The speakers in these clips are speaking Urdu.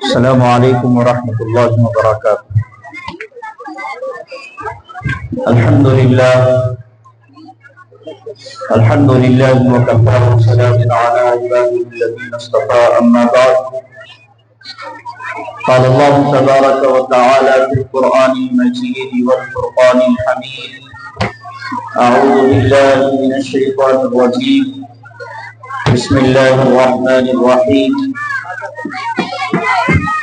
السلام علیکم ورحمۃ اللہ وبرکاتہ۔ الحمد للہ وکفى وسلام علی عباده الذین اصطفى، اما بعد، قال اللہ تبارک وتعالی فی القرآن المجید والفرقان الحمید، اعوذ باللہ من الشیطان الرجیم، بسم اللہ الرحمن الرحیم،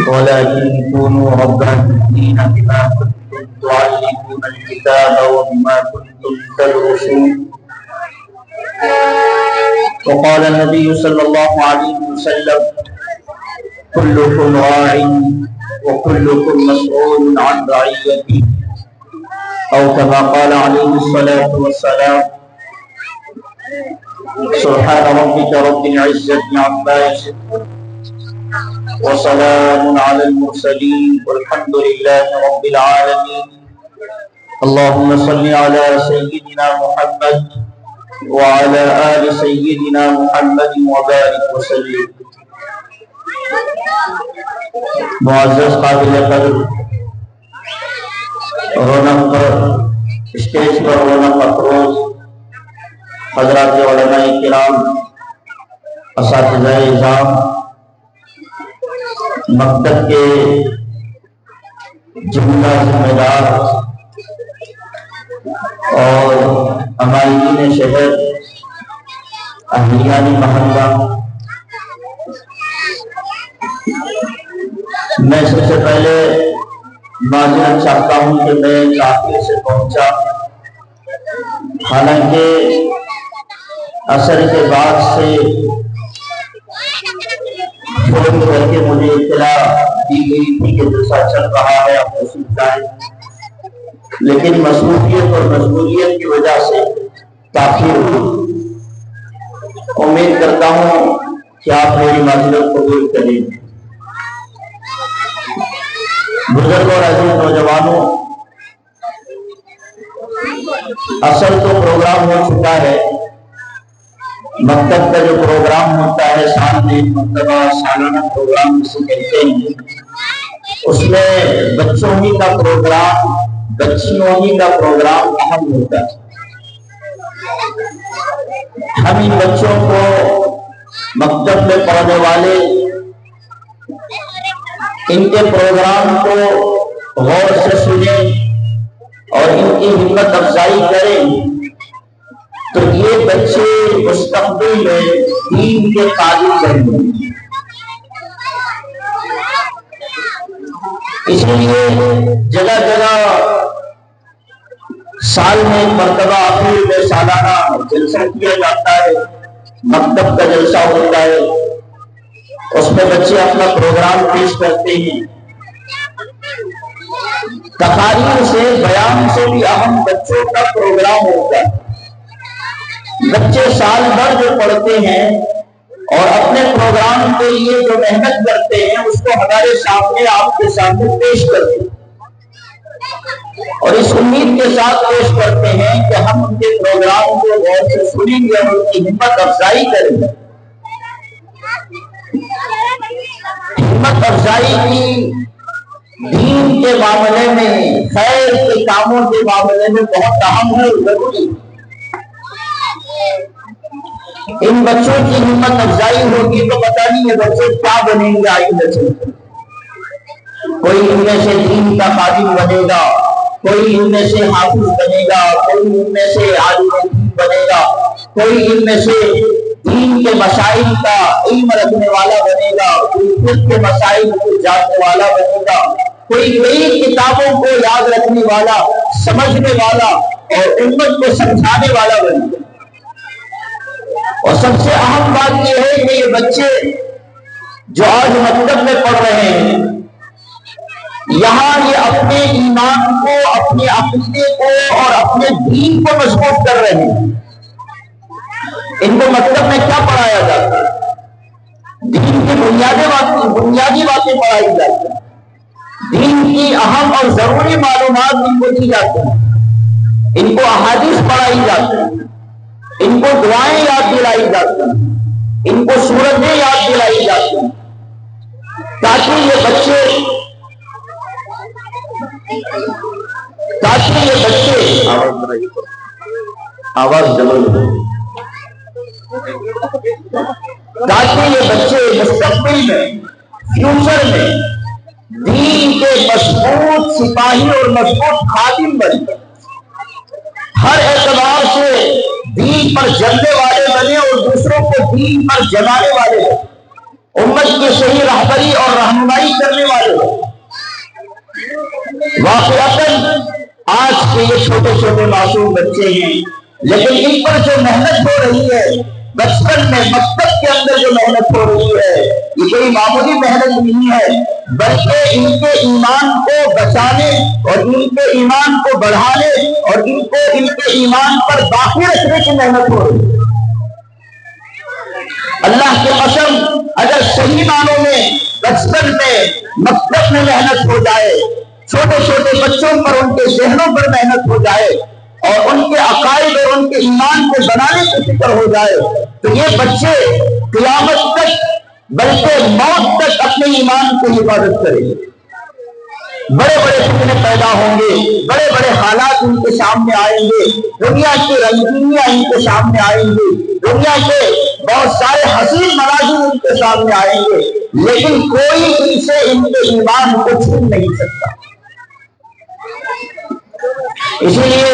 ولكن كونوا ربانيين بما كنتم تعلمون الكتاب وبما كنتم تدرسون۔ وقال النبي صلى الله عليه وسلم: كلكم راع وكلكم مسؤول عن رعيته، أو كما قال عليه الصلاة والسلام: سبحان ربك رب العزة عما يصفون وسلام على المرسلين والحمد لله رب العالمين۔ اللهم صل على سيدنا محمد وعلى آل سيدنا محمد وبارك وسلم۔ معزز قابل قدر رونق اسٹیج پر رونق افروز حضرات علماء کرام، اساتذہ اعزام، مکتب کے جملہ ذمہ دار اور عمائدین شہر، اہلیان محلہ، میں سب سے پہلے معذرت چاہتا ہوں کہ میں تاخیر سے پہنچا، حالانکہ عصر کے بعد سے فون کر کے مجھے اطلاع دی گئی تھی کہ جلسہ چل رہا ہے، آپ تشریف لائیں، لیکن مصروفیت اور مشغولیت کی وجہ سے تاخیر ہوئی۔ امید کرتا ہوں کہ آپ میری معذرت قبول کریں۔ بزرگ اور عزیز نوجوانوں، اصل تو پروگرام ہو چکا ہے۔ مکتب کا جو پروگرام ہوتا ہے سال میں ایک مرتبہ، سالانہ پروگرام جسے کہتے ہیں، اس میں بچوں ہی کا پروگرام، بچیوں ہی کا پروگرام اہم ہوتا ہے۔ ہم ان بچوں کو، مکتب میں پڑھنے والے، ان کے پروگرام کو غور سے سنیں اور ان کی ہمت افزائی کریں تو یہ بچے مستقبل میں دین کے قابل بنیں گے۔ اس لیے جگہ جگہ سال میں ایک مرتبہ آخر میں سالانہ جلسہ کیا جاتا ہے، مکتب کا جلسہ ہوتا ہے، اس میں بچے اپنا پروگرام پیش کرتے ہیں۔ تقاریر سے، بیان سے بھی اہم بچوں کا پروگرام ہوتا ہے۔ بچے سال بھر جو پڑھتے ہیں اور اپنے پروگرام کے لیے جو محنت کرتے ہیں اس کو ہمارے سامنے، آپ کے سامنے پیش کرتے ہیں، اور اس امید کے ساتھ پیش کرتے ہیں کہ ہم ان کے پروگرام کو غور سے سنیں گے اور ان کی ہمت افزائی کریں گے۔ ہمت افزائی کی دین کے معاملے میں، خیر کے کاموں کے معاملے میں بہت اہم ہے، ضروری ہے۔ ان بچوں کی ہمت افزائی ہوگی تو پتہ نہیں یہ بچے کیا بنیں گے آئندہ چل کر۔ کوئی ان میں سے دین کا خادم بنے گا، کوئی ان میں سے حافظ بنے گا، کوئی ان میں سے عالم دین بنے گا، کوئی ان میں سے دین کے مسائل کا علم رکھنے والا بنے گا، کوئی خود کے مسائل کو جاننے والا بنے گا، کوئی کئی کتابوں کو یاد رکھنے والا، سمجھنے والا اور امت کو سمجھانے والا بنے گا۔ اور سب سے اہم بات یہ ہے کہ یہ بچے جو آج مکتب میں پڑھ رہے ہیں، یہاں یہ اپنے ایمان کو، اپنے عقیدے کو اور اپنے دین کو مضبوط کر رہے ہیں۔ ان کو مکتب میں کیا پڑھایا جاتا ہے؟ دین کی بنیادی باتیں پڑھائی جاتی ہیں، دین کی اہم اور ضروری معلومات ان کو دی جاتی ہیں، ان کو احادیث پڑھائی جاتی ہیں، ان کو دعائیں یاد دلائی جاتی ہیں، ان کو سورتیں یاد دلائی جاتی ہیں تاکہ یہ بچے مستقبل میں فیوچر میں دین کے مضبوط سپاہی اور مضبوط خادم بنے، ہر اعتبار سے دین پر جمنے والے بنے اور دوسروں کو دین پر جمانے والے بنے، امت کی صحیح رہبری اور رہنمائی کرنے والے بنے۔ واقعتاً آج کے یہ چھوٹے چھوٹے معصوم بچے ہیں، لیکن ان پر جو محنت ہو رہی ہے بچپن میں مکتب کے اندر جو محنت ہو رہی ہے یہ کوئی معمولی محنت نہیں ہے، بلکہ ان کے ایمان کو بچانے اور ان کے ایمان کو بڑھانے اور ان کے ایمان پر باقی رکھنے کی محنت ہو رہی ہے۔ اللہ کے قسم اگر صحیح معنوں میں بچپن میں مکتب میں محنت ہو جائے، چھوٹے چھوٹے بچوں پر ان کے ذہنوں پر محنت ہو جائے اور ان کے عقائد اور ان کے ایمان کو بنانے کی فکر ہو جائے تو یہ بچے قیامت تک بلکہ موت تک اپنے ایمان کی حفاظت کریں گے۔ بڑے بڑے فتنے پیدا ہوں گے، بڑے بڑے حالات ان کے سامنے آئیں گے، دنیا کی رنگینیاں ان کے سامنے آئیں گی، دنیا کے بہت سارے حسین مناظر ان کے سامنے آئیں گے، لیکن کوئی ان سے ان کے ایمان کو چھین نہیں سکتا۔ اسی لیے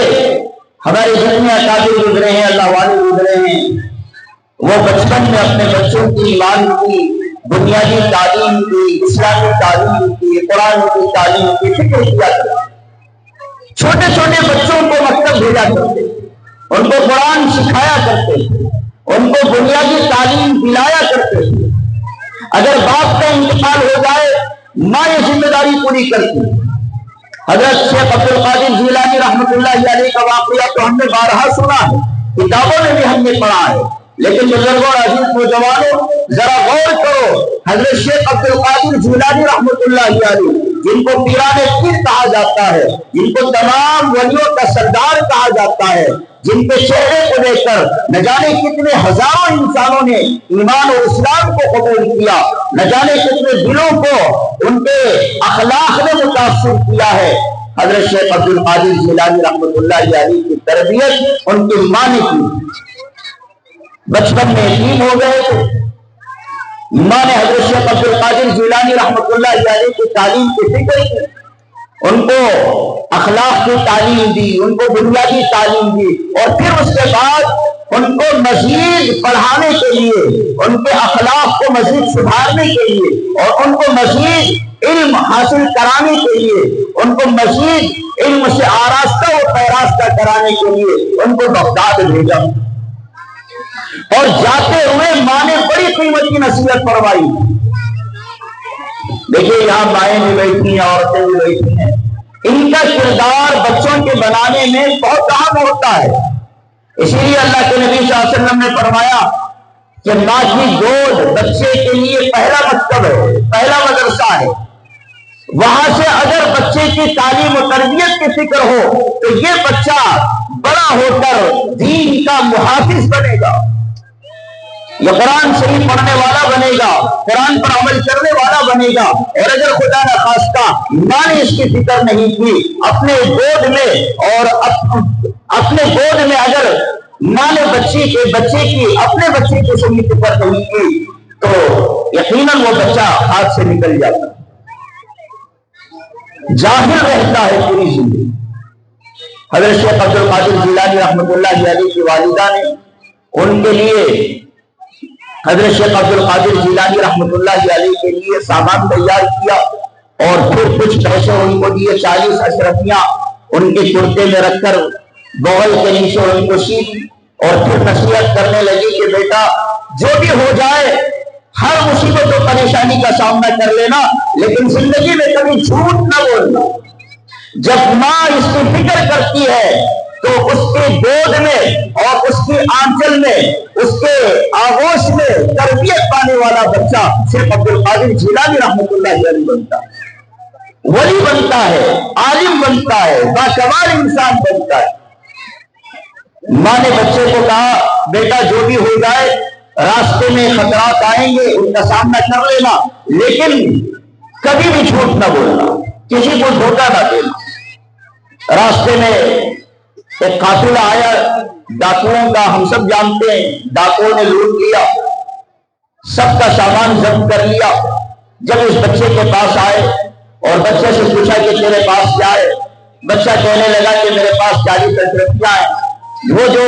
ہمارے جتنے اکابر گزرے ہیں، اللہ والے گزرے ہیں، وہ بچپن میں اپنے بچوں کی ایمان کی بنیادی تعلیم کی، اسلامی تعلیم کی، قرآن کی تعلیم کی فکر کیا کرتے، چھوٹے چھوٹے بچوں کو مکتب بھیجا کرتے، ان کو قرآن سکھایا کرتے، ان کو بنیادی تعلیم دلایا کرتے۔ اگر باپ کا انتقال ہو جائے ماں یہ ذمہ داری پوری کرتی۔ حضرت شیخ عبد القادر جیلانی رحمۃ اللہ علیہ کا واقعہ تو ہم نے بارہا سنا ہے، کتابوں میں بھی ہم نے پڑھا ہے، لیکن بزرگوں اور عزیز نوجوانوں ذرا غور کرو، حضرت شیخ عبد القادر جیلانی رحمۃ اللہ علیہ جن کو پیران پیر کہا جاتا ہے، جن کو تمام ولیوں کا سردار کہا جاتا ہے، جن کے چہرے کو دیکھ کر نہ جانے کتنے ہزاروں انسانوں نے ایمان اور اسلام کو قبول کیا، نہ جانے کتنے دلوں کو ان کے اخلاق نے متاثر کیا ہے، حضرت شیخ عبد القادر جیلانی رحمۃ اللہ علیہ کی تربیت ان کی ماں نے کی۔ بچپن میں یتیم ہو گئے تھے، ماں نے حضرت شیخ عبد القادر جیلانی رحمۃ اللہ علیہ کی تعلیم کی فکر کی، ان کو اخلاق کی تعلیم دی، ان کو بنیادی تعلیم دی، اور پھر اس کے بعد ان کو مزید پڑھانے کے لیے، ان کے اخلاق کو مزید سدھارنے کے لیے اور ان کو مزید علم حاصل کرانے کے لیے، ان کو مزید علم سے آراستہ و پیراستہ کرانے کے لیے ان کو بغداد بھیجا، اور جاتے ہوئے ماں نے بڑی قیمت کی نصیحت فرمائی۔ دیکھیے یہاں مائیں بھی بیٹھی ہیں، عورتیں بھی بیٹھی ہیں، ان کا کردار بچوں کے بنانے میں بہت اہم ہوتا ہے۔ اسی لیے اللہ کے نبی صلی اللہ علیہ وسلم نے فرمایا کہ ماں کی گود بچے کے لیے پہلا مکتب ہے، پہلا مدرسہ ہے، وہاں سے اگر بچے کی تعلیم و تربیت کی فکر ہو تو یہ بچہ بڑا ہو کر دین کا محافظ بنے گا، یہ قرآن شریف پڑھنے والا بنے گا، قرآن پر عمل کرنے والا بنے گا۔ اور اگر خدا نخواستہ ماں نے اس کی فکر نہیں کی، اپنے گود میں اگر ماں نے بچے کی اپنے بچے کی صحیح فکر نہیں کی تو یقیناً وہ بچہ ہاتھ سے نکل جاتا ہے، جاہل رہتا ہے پوری زندگی۔ حضرت شیخ عبد القادر جیلانی رحمۃ اللہ علیہ کی والدہ نے ان کے لیے، حضرت شیخ عبد القادر جیلانی رحمۃ اللہ علیہ کے لیے سامان تیار کیا اور پھر کچھ پیسے ان کو دیے، 40 اشرفیاں ان کے کرتے میں رکھ کر بغل کے نیچے ان کو سی، اور پھر نصیحت کرنے لگی کہ بیٹا جو بھی ہو جائے ہر مصیبت و پریشانی کا سامنا کر لینا، لیکن زندگی میں کبھی جھوٹ نہ بولنا۔ جب ماں اس کی فکر کرتی ہے تو اس کے گود میں اور اس کی آنچل میں، اس کے آغوش میں تربیت پانے والا بچہ شیخ عبد القادر جیلانی رحمۃ اللہ علیہ بنتا ہے، ولی بنتا ہے، عالم بنتا ہے، باکمال انسان بنتا ہے۔ ماں نے بچے کو کہا بیٹا جو بھی ہو جائے راستے میں خطرات آئیں گے، ان کا سامنا کر لینا، لیکن کبھی بھی جھوٹ نہ بولنا، کسی کو دھوکہ نہ دینا۔ راستے میں ایک قافلہ آیا ڈاکوؤں کا، ہم سب جانتے ہیں، ڈاکوؤں نے لوٹ لیا، سب کا سامان ضبط کر لیا۔ جب اس بچے کے پاس آئے اور بچے سے پوچھا کہ تیرے پاس کیا ہے، بچہ کہنے لگا کہ میرے پاس 40 اشرفیاں ہیں۔ وہ جو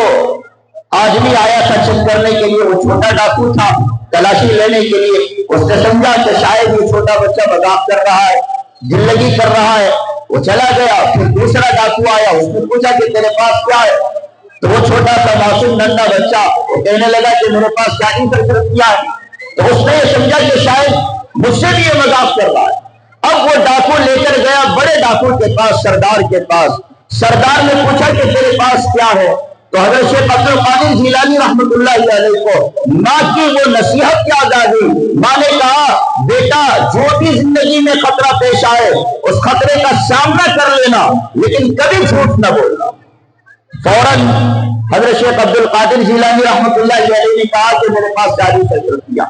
آدمی آیا تھا چیک کرنے کے لیے، وہ چھوٹا ڈاکو تھا، تلاشی لینے کے لیے، اس نے سمجھا کہ شاید یہ چھوٹا بچہ مذاق کر رہا ہے، دل لگی کر رہا ہے، وہ چلا گیا۔ پھر دوسرا ڈاکو آیا، اس نے پوچھا کہ تیرے پاس کیا ہے، تو وہ چھوٹا سا معصوم ننھا بچہ وہ کہنے لگا کہ میرے پاس 40 اشرفیاں ہیں۔ تو اس نے یہ سمجھا کہ شاید مجھ سے بھی یہ مذاق کر رہا ہے۔ اب وہ ڈاکو لے کر گیا بڑے ڈاکو کے پاس، سردار کے پاس۔ سردار نے پوچھا کہ تیرے پاس کیا ہے، تو حضرت شیخ عبد القادر جیلانی رحمۃ اللہ علیہ کو ماں کی وہ نصیحت یاد آ گئی۔ ماں نے کہا بیٹا جو بھی زندگی میں خطرہ پیش آئے اس خطرے کا سامنا کر لینا، لیکن کبھی جھوٹ نہ بولنا۔ فوراً حضرت شیخ عبد القادر جیلانی رحمۃ اللہ علیہ نے کہا کہ میرے پاس 40 اشرفیاں۔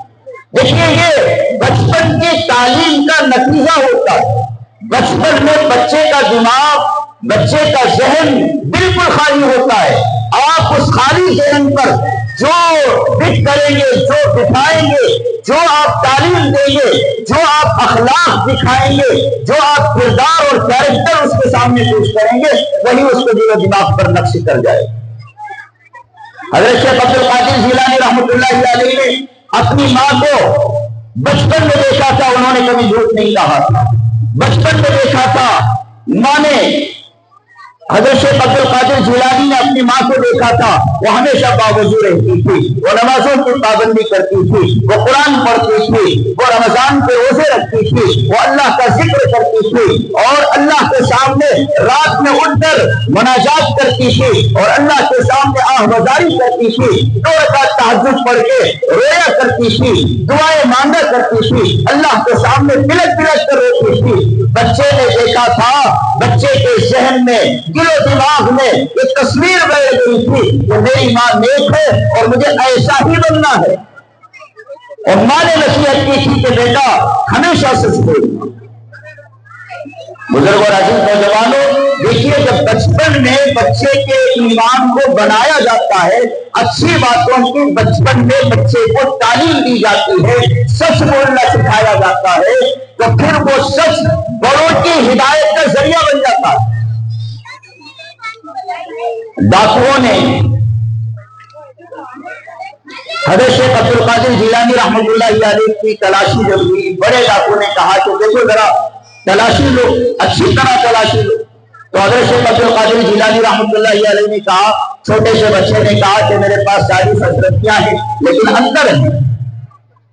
دیکھیے یہ بچپن کی تعلیم کا نتیجہ ہوتا ہے۔ بچپن میں بچے کا دماغ، بچے کا ذہن بالکل خالی ہوتا ہے۔ آپ اس خالی ذہن پر جو فٹ کریں گے، جو بٹھائیں گے، جو آپ تعلیم دیں گے، جو آپ اخلاق دکھائیں گے، جو آپ کردار اور کیریکٹر اس کے سامنے پیش کریں گے، وہی اس کو دل و دماغ پر نقش کر جائے۔ حضرت شیخ عبد القادر جیلانی رحمۃ اللہ علیہ نے اپنی ماں کو بچپن میں دیکھا تھا، انہوں نے کبھی جھوٹ نہیں کہا تھا۔ بچپن میں دیکھا تھا ماں نے، حضرت شیخ عبد القادر جیلانی نے اپنی ماں کو دیکھا تھا، وہ ہمیشہ باوضو رہتی تھی، وہ نمازوں کی پابندی کرتی تھی، وہ قرآن پڑھتی تھی، وہ رمضان کے روزے رکھتی تھی، وہ اللہ کا ذکر کرتی تھی، اور اللہ کے سامنے رات میں اٹھ کر مناجات کرتی تھی، اور اللہ کے سامنے آہوازاری کرتی تھی، 2 رکعت تہجد پڑھ کے رویا کرتی تھی، دعائیں مانگا کرتی تھی، اللہ کے سامنے پلک پلک کر روتی تھی۔ بچے نے دیکھا تھا، بچے کے ذہن میں، دل و دماغ میں ایک تصویر بیٹھ گئی تھی کہ میری ماں نیک ہے اور مجھے ایسا ہی بننا ہے۔ اور ماں نے نصیحت کی تھی کہ بیٹا ہمیشہ سچ بولنا۔ بزرگ اور عزیز نوجوانوں، دیکھیے جب بچپن میں بچے کے ایمان کو بنایا جاتا ہے، اچھی باتوں کی بچپن میں بچے کو تعلیم دی جاتی ہے، سچ بولنا سکھایا جاتا ہے، تو پھر وہ سچ بڑوں کی ہدایت کا ذریعہ بن جاتا ہے۔ ڈاکوؤں نے حضرت شیخ عبد القادر جیلانی رحمۃ اللہ علیہ کی تلاشی جب ہوئی، بڑے ڈاکو نے کہا کہ دیکھو ذرا تلاشی لو، اچھی طرح تلاشی لو۔ تو حضرت شیخ عبد القادر جیلانی رحمۃ اللہ علیہ نے کہا، چھوٹے سے بچے نے کہا کہ میرے پاس 40 اشرفیاں ہیں، لیکن اندر ہے،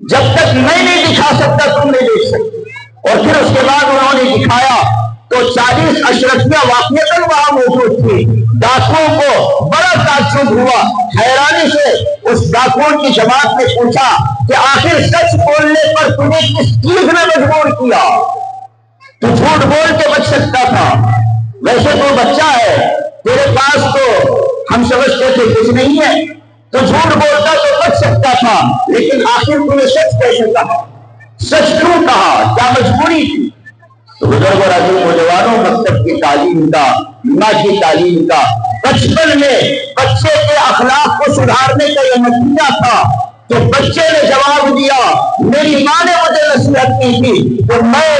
جب تک میں نہیں دکھا سکتا تم نہیں دیکھ سکتے۔ اور پھر اس کے بعد انہوں نے دکھایا تو 40 اشرفیاں واقعتاً وہاں موجود تھی۔ ڈاکوؤں کو بڑا تعجب ہوا، حیرانی سے اس ڈاکوؤں کی جماعت نے پوچھا کہ آخر سچ بولنے پر تمہیں کس چیز نے مجبور کیا؟ تو جھوٹ بول کے بچ سکتا تھا، ویسے تو بچہ ہے، تیرے پاس تو ہم سمجھتے تھے کچھ نہیں ہے، تو جھوٹ بولتا تو بچ سکتا تھا، لیکن آخر تمہیں سچ کیسے کہا؟ سچ کیوں کہا؟ کیا مجبوری تھی؟ تو بزرگ اور عزیز نوجوانوں، مکتب کی تعلیم کا، ماں کی تعلیم کا، بچپن میں بچے کے اخلاق کو سدھارنے کا یہ نتیجہ تھا کہ بچے نے جواب دیا، میری ماں نے مجھے نصیحت کی تھی کہ میں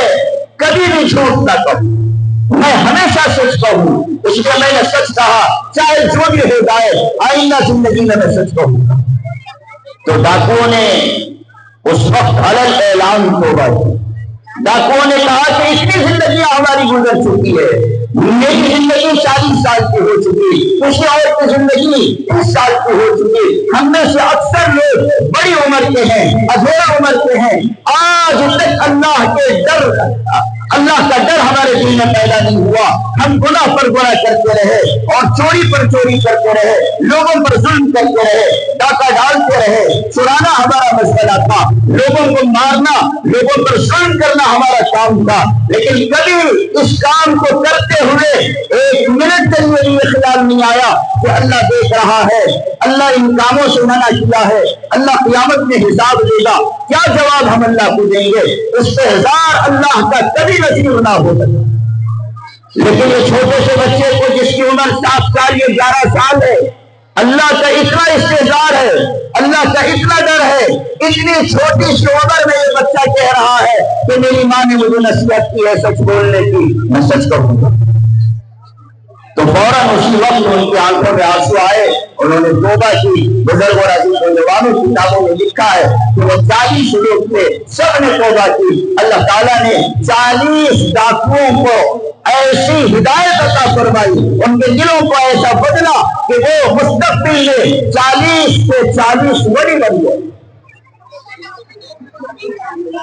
کبھی بھی جھوٹ نہ کہوں، میں ہمیشہ سچ کہوں، اس لیے میں نے سچ کہا، چاہے جو بھی ہو جائے، آئندہ زندگی میں سچ کہوں گا۔ تو ڈاکوؤں نے اس وقت علل اعلان توبہ کی۔ ڈاکوؤں نے کہا کہ اتنی زندگیاں ہماری گزر چکی ہے، میری زندگی 40 سال کی ہو چکی، کسی اور کی زندگی 30 سال کی ہو چکی، ہم میں سے اکثر لوگ بڑی عمر کے ہیں، ادھیرا عمر کے ہیں، آج تک اللہ کے ڈر اللہ کا ڈر ہمارے دل میں پیدا نہیں ہوا، ہم گناہ پر گناہ کرتے رہے اور چوری پر چوری کرتے رہے، لوگوں پر ظلم کرتے رہے، ڈاکہ ڈالتے رہے، چرانا ہمارا مسئلہ تھا، لوگوں کو مارنا، لوگوں پر ظلم کرنا ہمارا کام تھا، لیکن کبھی اس کام کو کرتے ہوئے ایک منٹ کے لیے یہ خیال نہیں آیا کہ اللہ دیکھ رہا ہے، اللہ ان کاموں سے منع کیا ہے، اللہ قیامت میں حساب دے گا، کیا جواب ہم اللہ کو دیں گے؟ استحضار اللہ کا کبھی نصیب نہ ہو سکتا۔ لیکن یہ چھوٹے سے بچے کو جس کی عمر 7 سال یا 11 سال ہے، اللہ کا اتنا استحضار ہے، اللہ کا اتنا ڈر ہے، اتنی چھوٹی سی عمر میں یہ بچہ کہہ رہا ہے کہ میری ماں نے مجھے نصیحت کی ہے سچ بولنے کی، میں سچ کہوں گا۔ تو فوراً اسی وقت ان کی آنکھوں میں آنسو آئے، انہوں نے توبہ کی۔ بزرگ اور عزیز نوجوانوں کتابوں میں لکھا ہے کہ وہ 40 لوگ تھے، سب نے توبہ کی۔ اللہ تعالیٰ نے 40 ڈاکوؤں کو ایسی ہدایت عطا فرمائی، ان کے دلوں کو ایسا بدلا کہ وہ مستقبل میں 40 سے 40 ولی بن گئے۔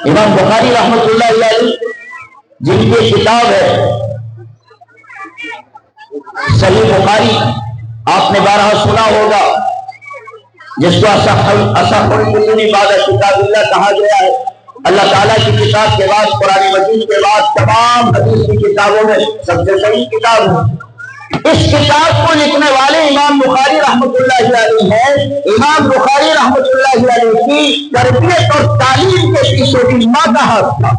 امام بخاری رحمۃ اللہ علیہ جن کی کتاب ہے صحیح بخاری، آپ نے بارہا سنا ہوگا، جس کو اصح الکتب بعد کتاب اللہ کہا گیا ہے۔ اللہ تعالیٰ کی کتاب کے بعد، قرآن مجید کے بعد تمام حدیث کی کتابوں میں سب سے صحیح کتاب ہے۔ اس کتاب کو لکھنے والے امام بخاری رحمۃ اللہ علیہ ہیں۔ امام بخاری رحمۃ اللہ علیہ کی تربیت اور تعلیم کے پیچھے بھی ماں کا ہاتھ تھا۔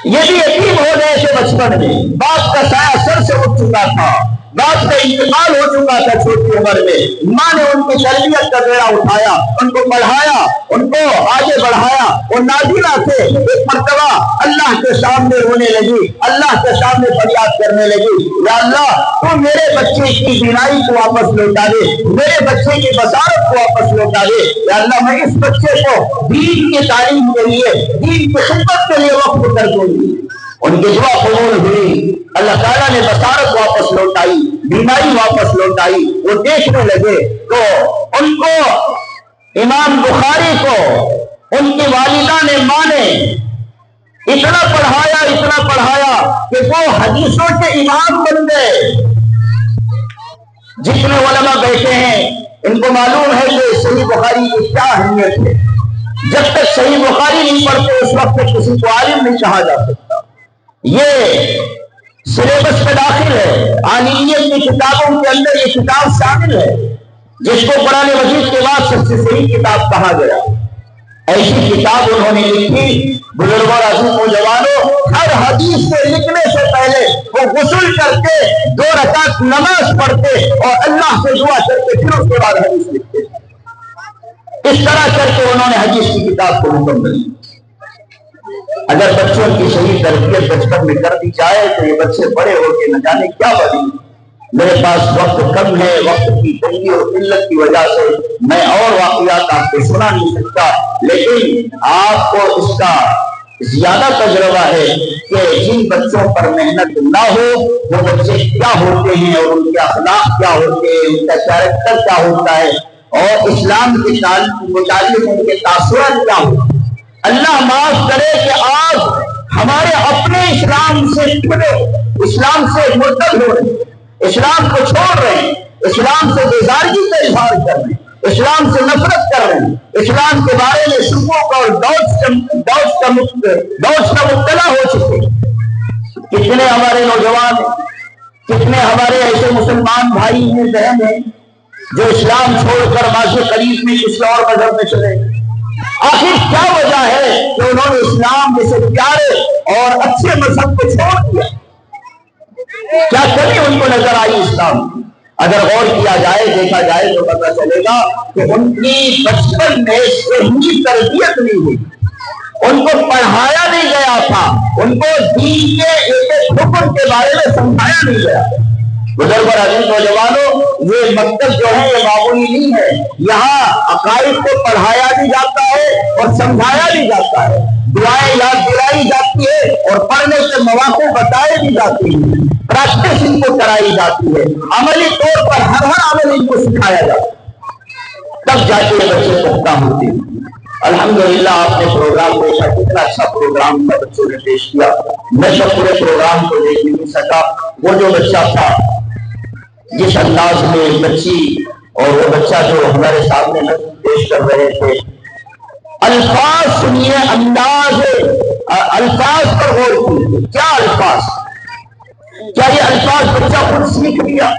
یہ بھی یتیم ہو گئے تھے بچپن میں، باپ کا سایہ سر سے اٹھ چکا تھا، باپ کا انتقال ہو چکا تھا چھوٹی عمر میں، ماں نے ان کی تربیت کا بیڑا اٹھایا، ان کو پڑھایا، ان کو آگے بڑھایا۔ وہ نابینا تھے، ایک مرتبہ اللہ کے سامنے رونے لگی، اللہ کے سامنے فریاد کرنے لگی، یا اللہ تو میرے بچے کی بینائی کو واپس لوٹا دے، میرے بچے کی بصارت کو واپس لوٹا دے، یا اللہ میں اس بچے کو دین کی تعلیم کے لیے، دین کی خدمت کے لیے وقف کر دوں گی۔ ان کی دعا قبول ہوئی، اللہ تعالیٰ نے بصارت واپس لوٹائی، بینائی واپس لوٹائی۔ وہ دیکھنے لگے تو ان کو، امام بخاری کو ان کی والدہ نے، ماں نے اتنا پڑھایا کہ وہ حدیثوں کے امام بن گئے۔ جتنے علماء بیٹھے ہیں ان کو معلوم ہے کہ صحیح بخاری کی کیا اہمیت ہے۔ جب تک صحیح بخاری نہیں پڑھتے اس وقت تک کسی کو عالم نہیں کہا جا سکتا۔ یہ سلیبس میں داخل ہے، عالمیت کی کتابوں کے اندر یہ کتاب شامل ہے، جس کو قرآن مجید کے بعد سب سے صحیح کتاب کہا گیا۔ ایسی کتاب انہوں نے لکھی۔ بزرگوں اور عزیز نوجوانوں، ہر حدیث سے لکھنے سے پہلے وہ غسل کر کے 2 رکعت نماز پڑھتے اور اللہ سے دعا کرتے، پھر اس کے بعد حدیث لکھتے۔ اس طرح کر کے انہوں نے حدیث کی کتاب کو مکمل کی۔ اگر بچوں کی صحیح تربیت بچپن میں کر دی جائے تو یہ بچے بڑے ہو کے نہ جانے کیا بنیں۔ میرے پاس وقت کم ہے، وقت کی تنگی اور قلت کی وجہ سے میں اور واقعات آپ کو سنا نہیں سکتا، لیکن آپ کو اس کا زیادہ تجربہ ہے کہ جن بچوں پر محنت نہ ہو وہ بچے کیا ہوتے ہیں اور ان کے اخلاق کیا ہوتے ہیں، ان کا کیریکٹر کیا ہوتا ہے اور اسلام کے متعلق ان کے تاثرات کیا ہوتے ہیں۔ اللہ معاف کرے کہ آج ہمارے اپنے اسلام سے ٹوٹے، اسلام سے مرتد ہو رہے ہیں، اسلام کو چھوڑ رہے ہیں، اسلام سے بیزارگی کا اظہار کر رہے ہیں، اسلام سے نفرت کر رہے ہیں، اسلام کے بارے میں شبہوں اور ڈاؤٹس کا مبتلا ہو چکے ہیں۔ کتنے ہمارے نوجوان ہیں، کتنے ہمارے ایسے مسلمان بھائی ہیں، بہن ہیں جو اسلام چھوڑ کر ماضی قریب میں کسی اور مذہب میں چلے گئے۔ آخر کیا وجہ ہے کہ انہوں نے اسلام جیسے پیارے اور اچھے مذہب کو چھوڑ دیا؟ کیا کمی ان کو نظر آئی اسلام؟ اگر غور کیا جائے، دیکھا جائے تو پتہ چلے گا کہ ان کی بچپن میں صحیح تربیت نہیں ہوئی، ان کو پڑھایا نہیں گیا تھا، ان کو دین کے ایک حکم کے بارے میں سمجھایا نہیں گیا۔ بزرگ اور عزیز نوجوانوں، یہ مکتب جو ہے یہ معمولی نہیں ہے، یہاں عقائد کو پڑھایا بھی جاتا ہے اور سمجھایا بھی جاتا ہے، دعائیں یاد دلائی جاتی ہے اور پڑھنے کے مواقع بتائے بھی جاتے ہیں، پریکٹس ان کو کرائی جاتی ہے، عملی طور پر ہر عمل ان کو سکھایا جاتا ہے، تب جا کے بچے پختہ ہوتے ہیں۔ الحمدللہ آپ نے پروگرام دیکھا، کتنا اچھا پروگرام تھا، بچوں نے پیش کیا۔ میں تو پورے پروگرام کو دیکھ نہیں سکا۔ وہ جو بچہ تھا جس انداز میں بچی اور وہ بچہ جو ہمارے سامنے پیش کر رہے تھے، الفاظ سنیے، انداز الفاظ پر غور کیجیے۔ کیا الفاظ، کیا یہ الفاظ بچہ خود سیکھ لیا،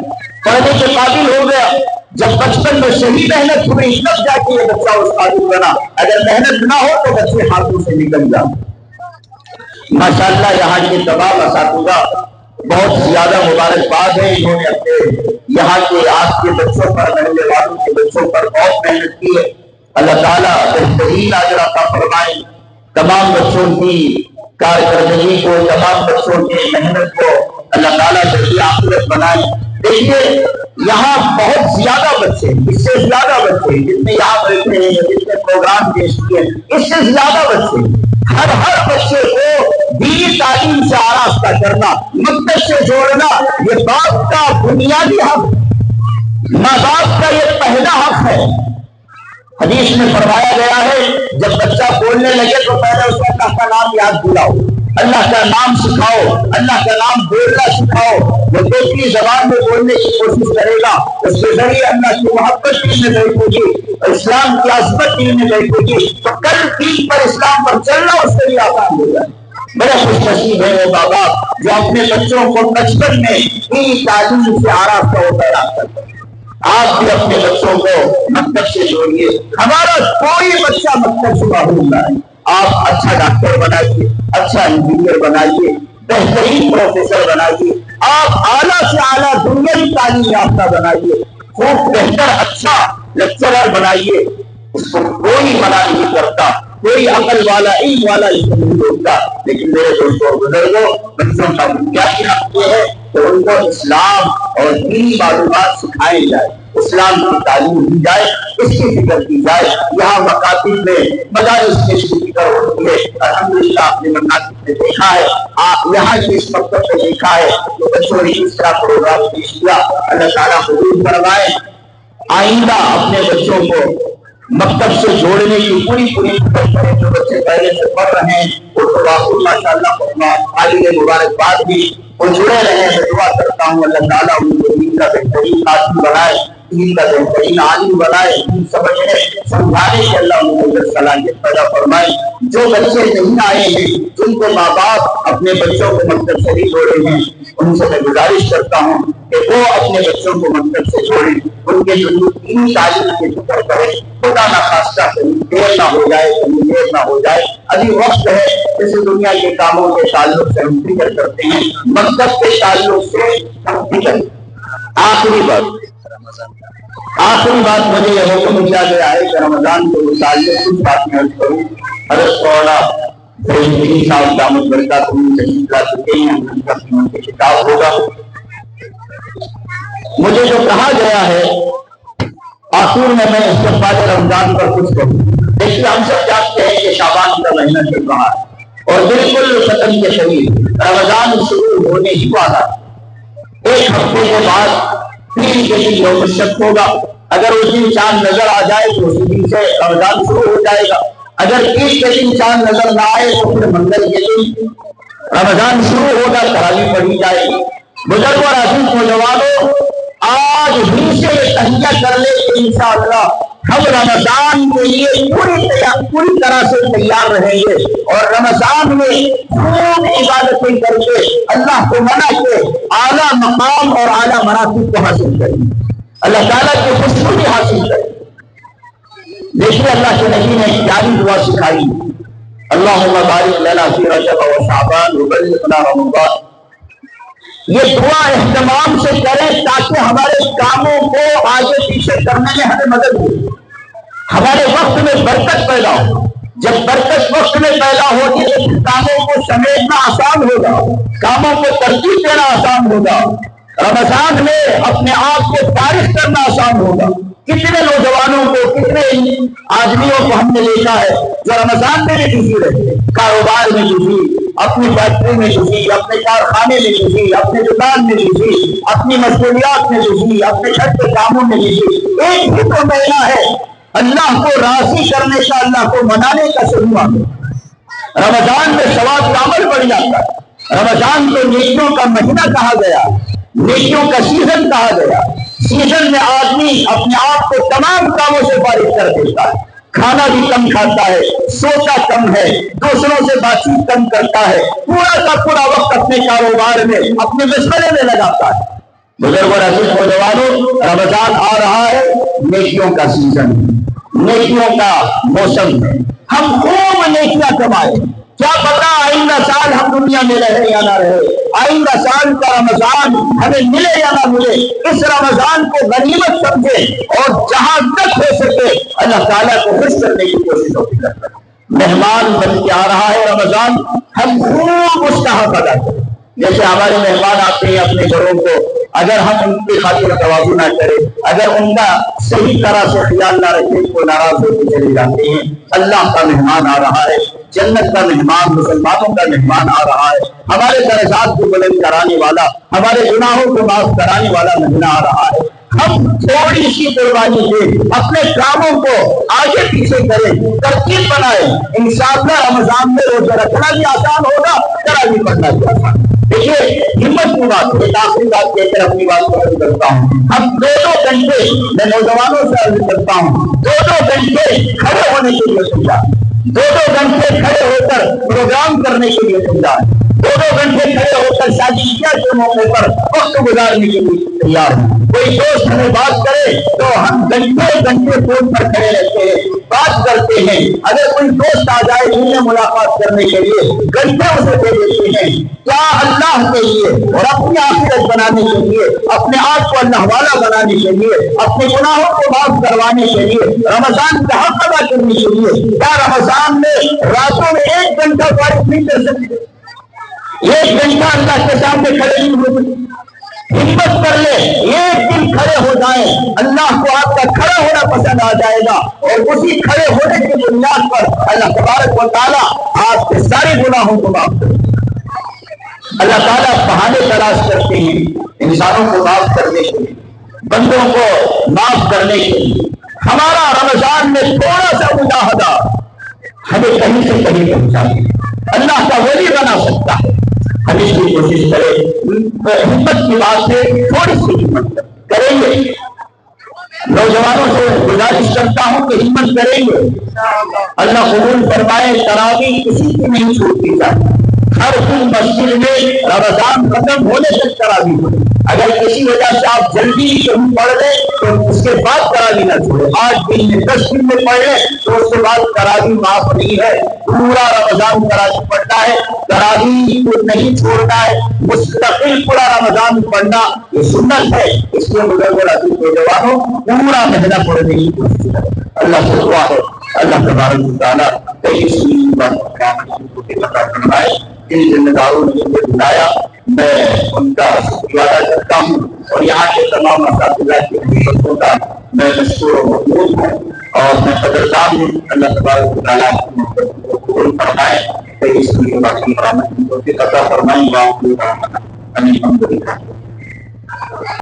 پڑھنے کے قابل ہو گیا؟ جب بچپن میں صحیح محنت ہوئی تب جا کے یہ بچہ اس قابل بنا، اگر محنت نہ ہو تو بچے ہاتھوں سے نکل جاتے۔ ماشاءاللہ یہاں کے تمام اساتذہ بہت زیادہ مبارکباد ہے، انہوں نے اپنے یہاں کے آس کے بچوں پر، رہنے والوں کے بچوں پر بہت محنت کی ہے۔ اللہ تعالیٰ بہترین اجر عطا فرمائے، تمام بچوں کی کارکردگی کو، تمام بچوں کی محنت کو اللہ تعالیٰ جزائے آخرت بنائے۔ دیکھیے یہاں بہت زیادہ بچے، اس سے زیادہ بچے جتنے یہاں بیٹھے ہیں، جتنے پروگرام پیش کیے، اس سے زیادہ بچے، ہر بچے کو دینی تعلیم سے آراستہ کرنا، مکتب سے جوڑنا، یہ باپ کا بنیادی حق، ماں باپ کا یہ پہلا حق ہے۔ حدیث میں فرمایا گیا ہے جب بچہ بولنے لگے تو پہلے اس کو اللہ کا نام یاد دلاؤ، اللہ کا نام سکھاؤ، اللہ کا نام بولنا سکھاؤ۔ وہ دوسری زبان میں بولنے کی کوشش کرے گا، اس کے ذریعے اللہ کی محبت دل میں بیٹھے گی، اسلام کی عظمت دل میں بیٹھے گی، تو کل دین پر، اسلام پر چلنا اس کے لیے آسان ہو جائے۔ بڑے خوش نصیب ہے وہ بابا جو اپنے بچوں کو بچپن میں دینی تعلیم سے آراستہ و پیدا کرتے ہیں۔ آپ بھی اپنے بچوں کو مکتب سے جوڑیے۔ ہمارا کوئی بچہ مکتب سے محروم نہ ہے۔ آپ اچھا ڈاکٹر بنائیے، اچھا انجینئر بنائیے، بہترین پروفیسر بنائیے، آپ اعلیٰ سے اعلیٰ دنیاوی تعلیم یافتہ بنائیے، خوب بہتر اچھا لیکچرر بنائیے، اس کو کوئی منع نہیں کرتا، کوئی عقل والا، علم والا اس کو نہیں روکتا۔ لیکن میرے دوستوں بزرگوں، بچوں کا بنیادی حق یہ ہے کہ ان کو اسلام اور دینی معلومات سکھائے جائے، اسلام کی تعلیم دی جائے، اس کی فکر کی جائے۔ یہاں مکاتب میں مدارس میں اس کی فکر ہوتی ہے۔ الحمدللہ آپ نے مکاتب میں دیکھا ہے، یہاں کی اس مکتب میں دیکھا ہے کہ بچوں نے اس طرح پروگرام پیش کیا۔ اللہ تعالیٰ قبول فرمائے، آئندہ اپنے بچوں کو مکتب سے جوڑنے کی پوری کوشش کریں۔ جو بچے پہلے سے پڑھ رہے ہیں وہ ماشاء اللہ عالی مبارکباد بھی وہ جڑے رہے۔ میں دعا کرتا ہوں اللہ تعالیٰ ان کو دین کا بہترین قاضی بنائے، دین کا بہترین عالم بنائے، دین سمجھنے سمجھانے کے اللہ ان کو صلاحیت پیدا فرمائے۔ جو بچے نہیں آئے ہیں، جن کے ماں باپ اپنے بچوں کو مکتب سے نہیں جوڑے ہیں، ان سے میں گزارش کرتا ہوں کہ وہ اپنے بچوں کو مکتب سے جوڑیں، ان کے جو دینی تعلیم کی فکر کریں۔ خدا نہ خواستہ کہیں دیر نہ ہو جائے، کہیں دیر نہ ہو جائے، ابھی وقت ہے۔ جیسے دنیا کے کاموں کے تعلق سے ہم فکر کرتے ہیں، مکتب کے تعلق سے ہم فکر۔ آخری بات مجھے یہ حکم دیا گیا ہے کہ رمضان کے متعلق کچھ بات میں عرض کروں۔ حضرت مولانا فیض صاحب دامت برکاتہ تشریف لا چکے ہیں، ان کا خطاب ہوگا۔ مجھے جو کہا گیا ہے آخر میں استقبال رمضان پر کچھ کہوں۔ دیکھیے ہم سب جانتے ہیں کہ شعبان کا مہینہ چل رہا ہے اور بالکل ختم کے قریب رمضان شروع ہونے ہی والا ہے۔ ایک ہفتے کے بعد پیر کے دن یوم السبت ہوگا۔ اگر اس دن چاند نظر آ جائے تو اسی دن سے رمضان شروع ہو جائے گا۔ اگر پیر کے دن چاند نظر نہ آئے تو پھر منگل کے دن رمضان شروع ہوگا، تراویح پڑھی جائے گی۔ بزرگ اور عزیز نوجوانوں، آج ہی سے تہیہ کر لے کہ انشاءاللہ ہم رمضان کے لیے پوری طرح سے تیار رہیں گے اور رمضان میں خوب عبادتیں کر کے اللہ کو منا کے اعلیٰ مقام اور اعلیٰ مراتب کو حاصل کریں گے، اللہ تعالیٰ کی خوشنودی حاصل کریں گے۔ دیکھیے اللہ کے نبی نے پیاری دعا سکھائی، اللہم بارک لنا فی رجب و شعبان وبلغنا رمضان۔ یہ دعا اہتمام سے کریں تاکہ ہمارے کاموں کو آگے پیچھے کرنے میں ہمیں مدد ہو، ہمارے وقت میں برکت پیدا ہو۔ جب برکت وقت میں پیدا ہوگی تو کاموں کو سمیٹنا آسان ہوگا، کاموں کو ترتیب دینا آسان ہوگا، رمضان میں اپنے آپ کو فارغ کرنا آسان ہوگا۔ کتنے نوجوانوں کو، کتنے آدمیوں کو ہم نے دیکھا ہے جو رمضان میں بھی بزی رہتے، کاروبار میں بزی، اپنی فیکٹری میں بزی، اپنے کارخانے میں بزی، اپنے دکان میں بزی، اپنی مشغولیات میں بزی، اپنے گھر کے کاموں میں بزی۔ ایک ہی تو مہینہ ہے اللہ کو راضی کرنے کا، اللہ کو منانے کا شروع ہے۔ رمضان میں ثواب کا عمل بڑھ جاتا ہے۔ رمضان کو نیکیوں کا مہینہ کہا گیا، نیکیوں کا سیزن کہا گیا۔ سیزن میں آدمی اپنے آپ کو تمام کاموں سے فارغ کر دیتا ہے، کھانا بھی کم کھاتا ہے، سوتا کم ہے، دوسروں سے بات چیت کم کرتا ہے، پورا کا پورا وقت اپنے کاروبار میں، اپنے مشغلے میں لگاتا ہے۔ بزرگ اور عزیز نوجوانوں، رمضان آ رہا ہے، نیکیوں کا سیزن، نیکیوں کا موسم ہے۔ ہم خوب نیکیاں کمائیں۔ کیا پتا آئندہ سال ہم دنیا میں رہے یا نہ رہے، آئندہ سال کا رمضان ہمیں ملے یا نہ ملے، اس رمضان کو غنیمت سمجھے اور جہاں تک ہو سکے اللہ تعالیٰ کو خوش کرنے کی کوشش ہوتی ہے۔ مہمان بن کے آ رہا ہے رمضان، ہم خوب اس کا حق ادا کریں۔ جیسے ہمارے مہمان آتے ہیں اپنے گھروں کو، اگر ہم ان کی خاطر تواضع نہ کریں، اگر ان کا صحیح طرح سے خیال نہ رکھیں تو ناراض ہو کے چلے جاتے ہیں۔ اللہ کا مہمان آ رہا ہے، جنت کا مہمان، مسلمانوں کا مہمان آ رہا ہے، ہمارے درجات کو بلند کرانے والا، ہمارے گناہوں کو معاف کرانے والا مہینہ آ رہا ہے۔ ہم تھوڑی سی قربانی سے اپنے کاموں کو آگے پیچھے کریں، ترتیب بنائیں۔ انشاءاللہ رمضان میں روزہ رکھنا بھی آسان ہوگا، تراویح پڑھنا بھی آسان۔ دیکھیے ہمت کی بات ہے، آخری بات کہہ کر اپنی بات کو ختم کرتا ہوں۔ ہم دو گھنٹے، میں نوجوانوں سے عرض کرتا ہوں، دو گھنٹے کھڑے ہونے کے لیے سمجھا، دو گھنٹے کھڑے ہو کر پروگرام کرنے کے لیے سمجھا، دو گھنٹے کھڑے ہو کر شادی کے موقع پر وقت گزارنے کے لیے تیار ہیں۔ کوئی دوست ہمیں بات کرے تو ہم گھنٹے فون پر کھڑے رہتے ہیں، بات کرتے ہیں۔ اگر کوئی دوست آ جائے دن میں ملاقات کرنے کے لیے، گھنٹے اسے دے دیتے ہیں۔ کیا اللہ کے لیے اور اپنی آخرت بنانے کے لیے، اپنے آپ کو اللہ والا بنانے کے لیے، اپنے گناہوں کو معاف کروانے کے لیے، رمضان کا حق ادا کرنے کے لیے، کیا رمضان میں راتوں میں 1 گھنٹہ فارغ نہیں کر سکتے؟ 1 گھنٹہ اللہ کے سامنے کھڑے نہیں ہو سکتے؟ ہمت کر لے، 1 دن کھڑے ہو جائیں، اللہ کو آپ کا کھڑا ہونا پسند آ جائے گا، اور اسی کھڑے ہونے کی بنیاد پر اللہ تبارک و تعالیٰ آپ کے سارے گناہوں کو معاف کرے گا۔ اللہ تعالیٰ بہانے تلاش کرتے ہیں انسانوں کو معاف کرنے کے لیے، بندوں کو معاف کرنے کے لیے۔ ہمارا رمضان میں تھوڑا سا مجاہدہ ہمیں کہیں سے کہیں پہنچا دے، اللہ کا ولی بنا سکتا ہے۔ ہم اس کی کوشش کریں، ہمت کی بات ہے، تھوڑی سی ہمت کریں گے۔ نوجوانوں سے گزارش کرتا ہوں کہ ہمت کریں گے، اللہ قبول فرمائے۔ تراویح کسی کی نہیں چھوٹتی جائے، ہر دن مسجد میں رمضان ختم ہونے تک تراویح ہو۔ اگر کسی وجہ سے آپ جلدی شروع پڑھ لیں تو اس کے بعد تراویح نہ چھوڑیں۔ 8 دن میں 10 دن میں پڑھ لیں تو اس کے بعد تراویح معاف نہیں ہے، پورا رمضان تراویح پڑھنا ہے، تراویح کو نہیں چھوڑنا ہے، مستقل پورا رمضان پڑھنا یہ سنت ہے۔ اس لیے بزرگ اور عزیز نوجوانوں پورا مہینہ پڑھنے کی کوشش کریں۔ اللہ سے دعا ہے اللہ تبارک و تعالیٰ جن ذمہ داروں نے مجھے بلایا میں ان کا شکریہ ادا کرتا ہوں، اور یہاں کے تمام اساتذہ کی خدمتوں کا میں مشکور و مقبول ہوں، اور میں قدردان ہوں۔ اللہ تبارک و تعالیٰ کو قبول فرمائے، اس لیے باقی عطا فرمائے۔ الحمد للہ۔